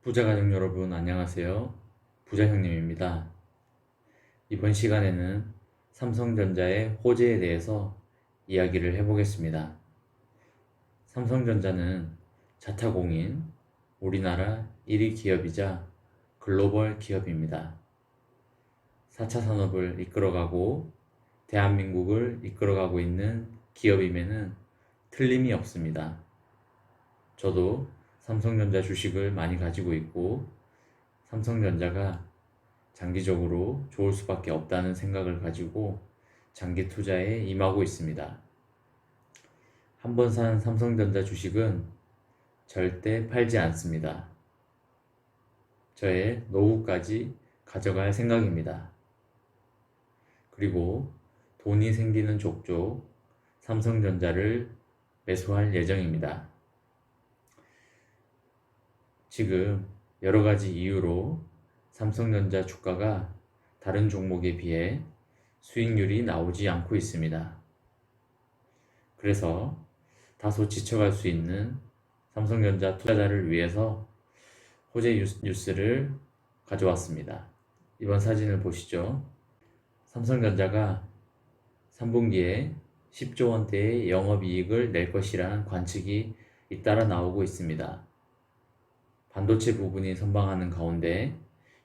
부자가족 여러분 안녕하세요. 부자형님입니다. 이번 시간에는 삼성전자의 호재에 대해서 이야기를 해보겠습니다. 삼성전자는 자타공인 우리나라 1위 기업이자 글로벌 기업입니다. 4차 산업을 이끌어가고 대한민국을 이끌어가고 있는 기업임에는 틀림이 없습니다. 저도 삼성전자 주식을 많이 가지고 있고 삼성전자가 장기적으로 좋을 수밖에 없다는 생각을 가지고 장기 투자에 임하고 있습니다. 한번 산 삼성전자 주식은 절대 팔지 않습니다. 저의 노후까지 가져갈 생각입니다. 그리고 돈이 생기는 족족 삼성전자를 매수할 예정입니다. 지금 여러 가지 이유로 삼성전자 주가가 다른 종목에 비해 수익률이 나오지 않고 있습니다. 그래서 다소 지쳐갈 수 있는 삼성전자 투자자를 위해서 호재 뉴스를 가져왔습니다. 이번 사진을 보시죠. 삼성전자가 3분기에 10조 원대의 영업이익을 낼 것이라는 관측이 잇따라 나오고 있습니다. 반도체 부분이 선방하는 가운데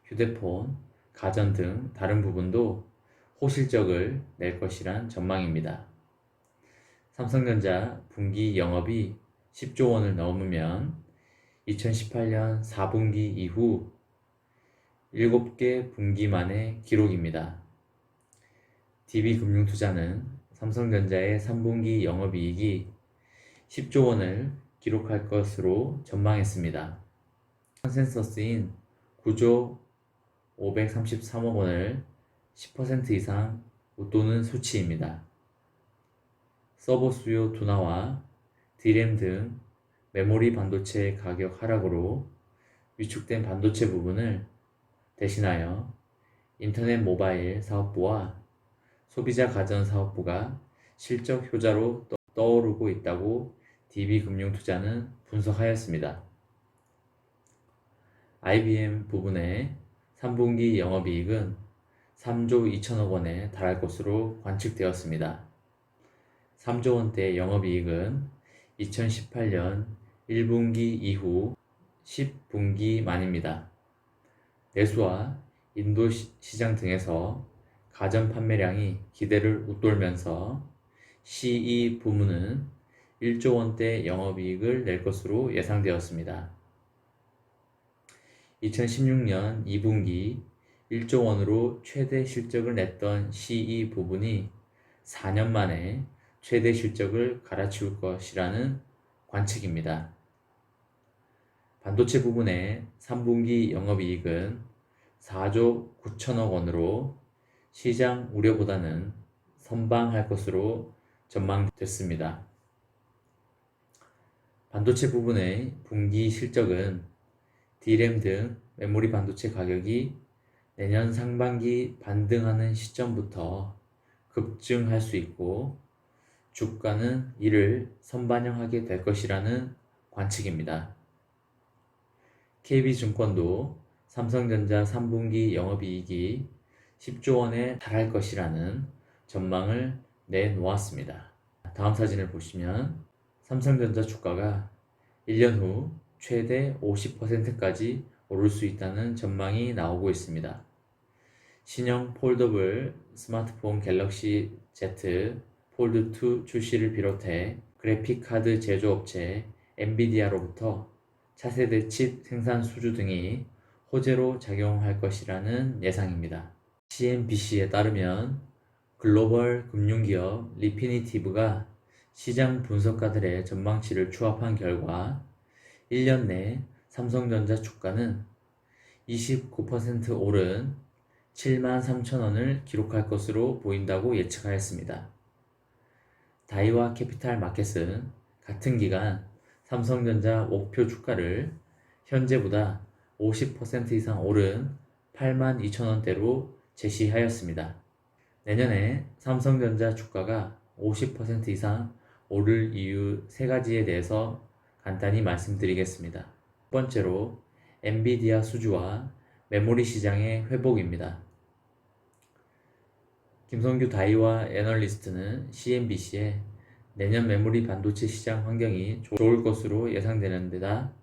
휴대폰, 가전 등 다른 부분도 호실적을 낼 것이란 전망입니다. 삼성전자 분기 영업이 10조 원을 넘으면 2018년 4분기 이후 7개 분기 만의 기록입니다. DB금융투자는 삼성전자의 3분기 영업이익이 10조 원을 기록할 것으로 전망했습니다. 컨센서스인 9조 533억 원을 10% 이상 웃도는 수치입니다. 서버 수요 둔화와 D램 등 메모리 반도체 가격 하락으로 위축된 반도체 부분을 대신하여 인터넷 모바일 사업부와 소비자 가전 사업부가 실적 효자로 떠오르고 있다고 DB금융투자는 분석하였습니다. IBM 부분의 3분기 영업이익은 3조 2천억 원에 달할 것으로 관측되었습니다. 3조 원대 영업이익은 2018년 1분기 이후 10분기 만입니다. 내수와 인도 시장 등에서 가전 판매량이 기대를 웃돌면서 CE 부문은 1조 원대 영업이익을 낼 것으로 예상되었습니다. 2016년 2분기 1조 원으로 최대 실적을 냈던 CE 부분이 4년 만에 최대 실적을 갈아치울 것이라는 관측입니다. 반도체 부분의 3분기 영업이익은 4조 9천억 원으로 시장 우려보다는 선방할 것으로 전망됐습니다. 반도체 부분의 분기 실적은 D램 등 메모리 반도체 가격이 내년 상반기 반등하는 시점부터 급증할 수 있고 주가는 이를 선반영하게 될 것이라는 관측입니다. KB증권도 삼성전자 3분기 영업이익이 10조 원에 달할 것이라는 전망을 내놓았습니다. 다음 사진을 보시면 삼성전자 주가가 1년 후 최대 50%까지 오를 수 있다는 전망이 나오고 있습니다. 신형 폴더블 스마트폰 갤럭시 Z 폴드 2 출시를 비롯해 그래픽카드 제조업체 엔비디아로부터 차세대 칩 생산 수주 등이 호재로 작용할 것이라는 예상입니다. CNBC에 따르면 글로벌 금융기업 리피니티브가 시장 분석가들의 전망치를 추합한 결과 1년 내 삼성전자 주가는 29% 오른 73,000원을 기록할 것으로 보인다고 예측하였습니다. 다이와 캐피탈 마켓은 같은 기간 삼성전자 목표 주가를 현재보다 50% 이상 오른 82,000원대로 제시하였습니다. 내년에 삼성전자 주가가 50% 이상 오를 이유 3가지에 대해서 간단히 말씀드리겠습니다. 첫 번째로 엔비디아 수주와 메모리 시장의 회복입니다. 김성규 다이와 애널리스트는 CNBC에 내년 메모리 반도체 시장 환경이 좋을 것으로 예상되는 데다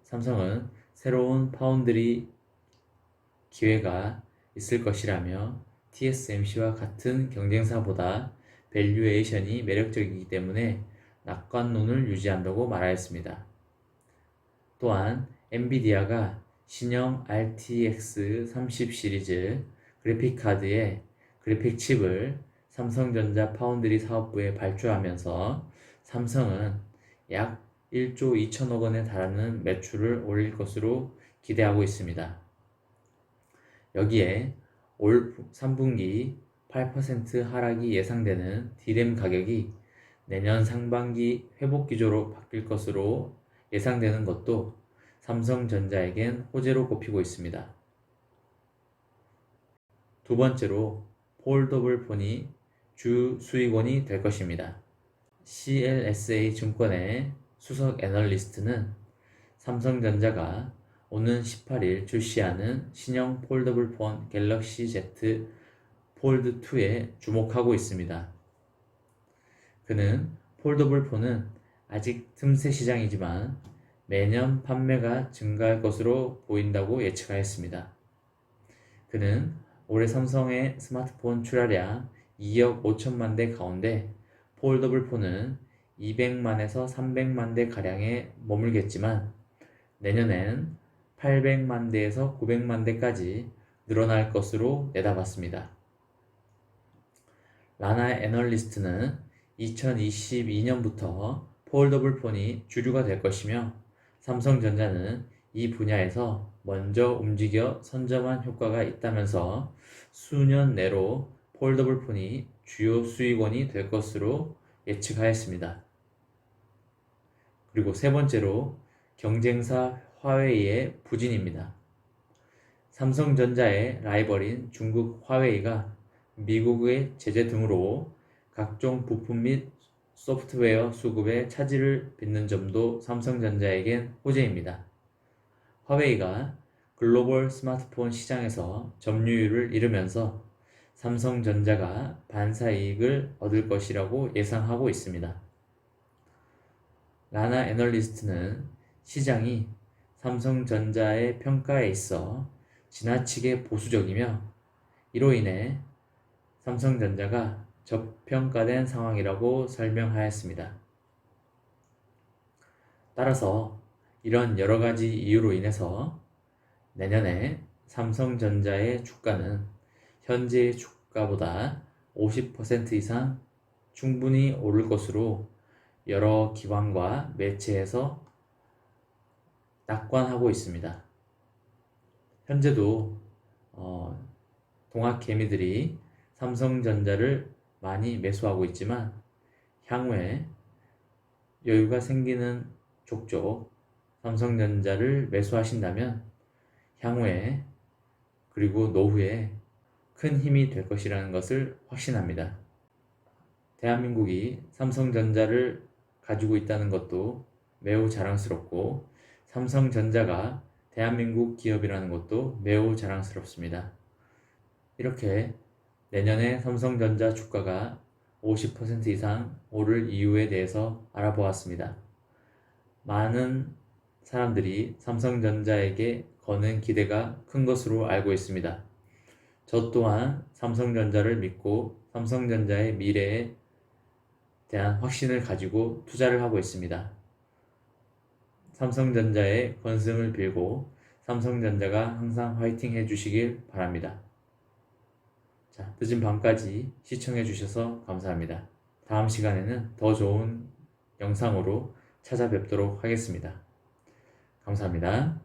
삼성은 새로운 파운드리 기회가 있을 것이라며 TSMC와 같은 경쟁사보다 밸류에이션이 매력적이기 때문에 낙관론을 유지한다고 말하였습니다. 또한 엔비디아가 신형 RTX 30 시리즈 그래픽카드에 그래픽 칩을 삼성전자 파운드리 사업부에 발주하면서 삼성은 약 1조 2천억 원에 달하는 매출을 올릴 것으로 기대하고 있습니다. 여기에 올 3분기 8% 하락이 예상되는 D램 가격이 내년 상반기 회복 기조로 바뀔 것으로 예상되는 것도 삼성전자에겐 호재로 꼽히고 있습니다. 두 번째로 폴더블 폰이 주 수익원이 될 것입니다. CLSA 증권의 수석 애널리스트는 삼성전자가 오는 18일 출시하는 신형 폴더블 폰 갤럭시 Z 폴드 2에 주목하고 있습니다. 그는 폴더블 폰은 아직 틈새 시장이지만 매년 판매가 증가할 것으로 보인다고 예측하였습니다. 그는 올해 삼성의 스마트폰 출하량 2억 5천만 대 가운데 폴더블 폰은 200만에서 300만 대 가량에 머물겠지만 내년엔 800만 대에서 900만 대까지 늘어날 것으로 내다봤습니다. 라나 애널리스트는 2022년부터 폴더블 폰이 주류가 될 것이며 삼성전자는 이 분야에서 먼저 움직여 선점한 효과가 있다면서 수년 내로 폴더블 폰이 주요 수익원이 될 것으로 예측하였습니다. 그리고 세 번째로 경쟁사 화웨이의 부진입니다. 삼성전자의 라이벌인 중국 화웨이가 미국의 제재 등으로 각종 부품 및 소프트웨어 수급에 차질을 빚는 점도 삼성전자에겐 호재입니다. 화웨이가 글로벌 스마트폰 시장에서 점유율을 잃으면서 삼성전자가 반사이익을 얻을 것이라고 예상하고 있습니다. 라나 애널리스트는 시장이 삼성전자의 평가에 있어 지나치게 보수적이며 이로 인해 삼성전자가 저평가된 상황이라고 설명하였습니다. 따라서 이런 여러 가지 이유로 인해서 내년에 삼성전자의 주가는 현재의 주가보다 50% 이상 충분히 오를 것으로 여러 기관과 매체에서 낙관하고 있습니다. 현재도 동학개미들이 삼성전자를 많이 매수하고 있지만 향후에 여유가 생기는 족족 삼성전자를 매수하신다면 향후에 그리고 노후에 큰 힘이 될 것이라는 것을 확신합니다. 대한민국이 삼성전자를 가지고 있다는 것도 매우 자랑스럽고 삼성전자가 대한민국 기업이라는 것도 매우 자랑스럽습니다. 이렇게 내년에 삼성전자 주가가 50% 이상 오를 이유에 대해서 알아보았습니다. 많은 사람들이 삼성전자에게 거는 기대가 큰 것으로 알고 있습니다. 저 또한 삼성전자를 믿고 삼성전자의 미래에 대한 확신을 가지고 투자를 하고 있습니다. 삼성전자의 건승을 빌고 삼성전자가 항상 화이팅 해주시길 바랍니다. 자, 늦은 밤까지 시청해 주셔서 감사합니다. 다음 시간에는 더 좋은 영상으로 찾아뵙도록 하겠습니다. 감사합니다.